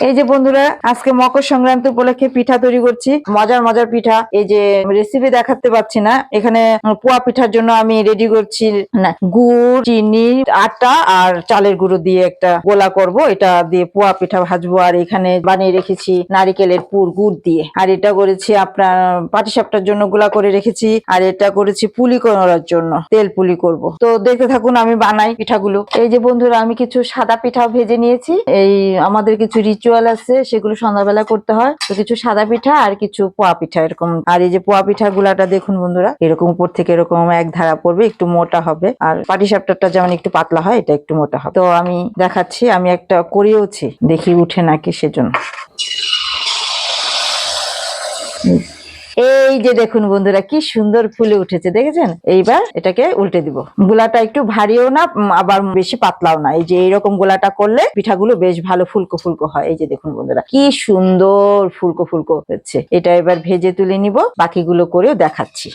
এই যে বন্ধুরা, আজকে মকর সংক্রান্তি উপলক্ষে পিঠা তৈরি করছি, মজার মজার পিঠা। এই যে রেসিপি দেখাতে পাচ্ছি না, এখানে পোয়া পিঠার জন্য আমি রেডি করছি গুড়, চিনি, আটা আর চালের গুঁড়ো দিয়ে একটা গোলা করব। এটা দিয়ে পোয়া পিঠা ভাজবো। আর এখানে বানিয়ে রেখেছি নারিকেলের পুর গুড় দিয়ে। আর এটা করেছি আপনার পাটিসাপটার জন্য গোলা করে রেখেছি। আর এটা করেছি পুলি করার জন্য, তেল পুলি করব। তো দেখতে থাকুন আমি বানাই পিঠাগুলো। এই যে বন্ধুরা, আমি কিছু সাদা পিঠা ভেজে নিয়েছি। এই আমাদের কিছু রিচুয়াল আছে, সেগুলো সন্ধ্যাবেলা করতে হয়। তো কিছু সাদা পিঠা আর কিছু পোয়া পিঠা এরকম। আর এই যে পোয়া পিঠার গুলাটা দেখুন বন্ধুরা, এরকম উপর থেকে এরকম এক ধারা পড়বে, একটু মোটা হবে। আর পাটিসাপটাটা যেমন একটু পাতলা হয়, এটা একটু মোটা হবে। তো আমি দেখাচ্ছি, আমি একটা করিয়েওছি, দেখি উঠে নাকি সেজন্য। এই যে দেখুন বন্ধুরা, কি সুন্দর ফুলে উঠেছে, দেখেছেন? এইবার এটাকে উল্টে দিব। গোলাটা একটু ভারীও না আবার বেশি পাতলাও না। এই যে এইরকম গোলাটা করলে পিঠাগুলো বেশ ভালো ফুলকো ফুলকো হয়। এই যে দেখুন বন্ধুরা, কি সুন্দর ফুলকো ফুলকো হচ্ছে। এটা এবার ভেজে তুলে নিব, বাকিগুলো করেও দেখাচ্ছি।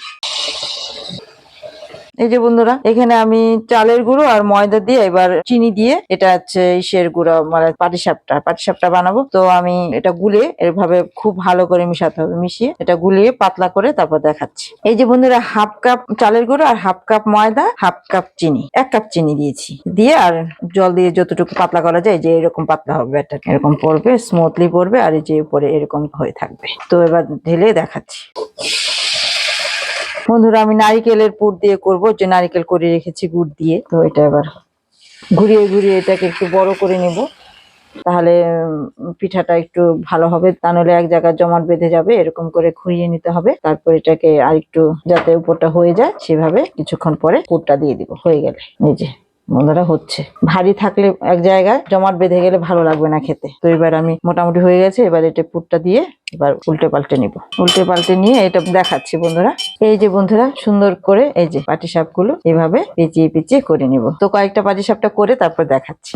এই যে বন্ধুরা, এখানে আমি চালের গুঁড়ো আর ময়দা দিয়ে এবার চিনি দিয়ে, এটা হচ্ছে ইসের গুঁড়ো মানে পাটিসাপটা বানাবো। তো আমি এটা গুলে এভাবে খুব ভালো করে মিশাতে হবে, মিশিয়ে এটা গুলিয়ে পাতলা করে তারপর দেখাচ্ছি। এই যে বন্ধুরা, হাফ কাপ চালের গুঁড়ো আর হাফ কাপ ময়দা, হাফ কাপ চিনি, 1 কাপ চিনি দিয়েছি। দিয়ে আর জল দিয়ে যতটুকু পাতলা করা যায়, যে এরকম পাতলা হবে, এটা এরকম পড়বে, স্মুথলি পড়বে। আর এই যে উপরে এরকম হয়ে থাকবে। তো এবার ঢেলে দেখাচ্ছি। বন্ধুরা, আমি নারিকেলের পুর দিয়ে করব, যে নারিকেল করে রেখেছি গুড় দিয়ে। তো এটা এবার ঘুরিয়ে ঘুরিয়ে এটাকে একটু বড় করে নেব, তাহলে পিঠাটা একটু ভালো হবে। তা নাহলে এক জায়গায় জমাট বেঁধে যাবে। এরকম করে ঘুরিয়ে নিতে হবে। তারপর এটাকে আরেকটু যাতে উপরটা হয়ে যায়, সেভাবে কিছুক্ষণ পরে পুরটা দিয়ে দিব। হয়ে গেলে এই যে বন্ধুরা হচ্ছে, ভারী থাকলে এক জায়গায় জমাট বেঁধে গেলে ভালো লাগবে না খেতে। তো এবার আমি মোটামুটি হয়ে গেছে। এবার এটা পুরটা দিয়ে এবার উল্টে পাল্টে নিব। উল্টে পাল্টে নিয়ে এটা দেখাচ্ছি বন্ধুরা। এই যে বন্ধুরা, সুন্দর করে এই যে পাটিসাপগুলো এভাবে পেঁচিয়ে পেঁচিয়ে করে নিব। তো কয়েকটা পাটিসাপটা করে তারপর দেখাচ্ছি।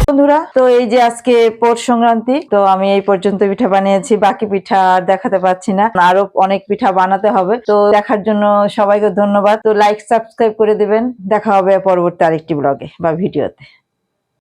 বন্ধুরা, তো এই যে আজকে পৌষ সংক্রান্তি, তো আমি এই পর্যন্ত পিঠা বানিয়েছি। বাকি পিঠা আর দেখাতে পাচ্ছি না, আরো অনেক পিঠা বানাতে হবে। তো দেখার জন্য সবাইকে ধন্যবাদ। তো লাইক সাবস্ক্রাইব করে দিবেন। দেখা হবে পরবর্তী আরেকটি ব্লগে বা ভিডিওতে।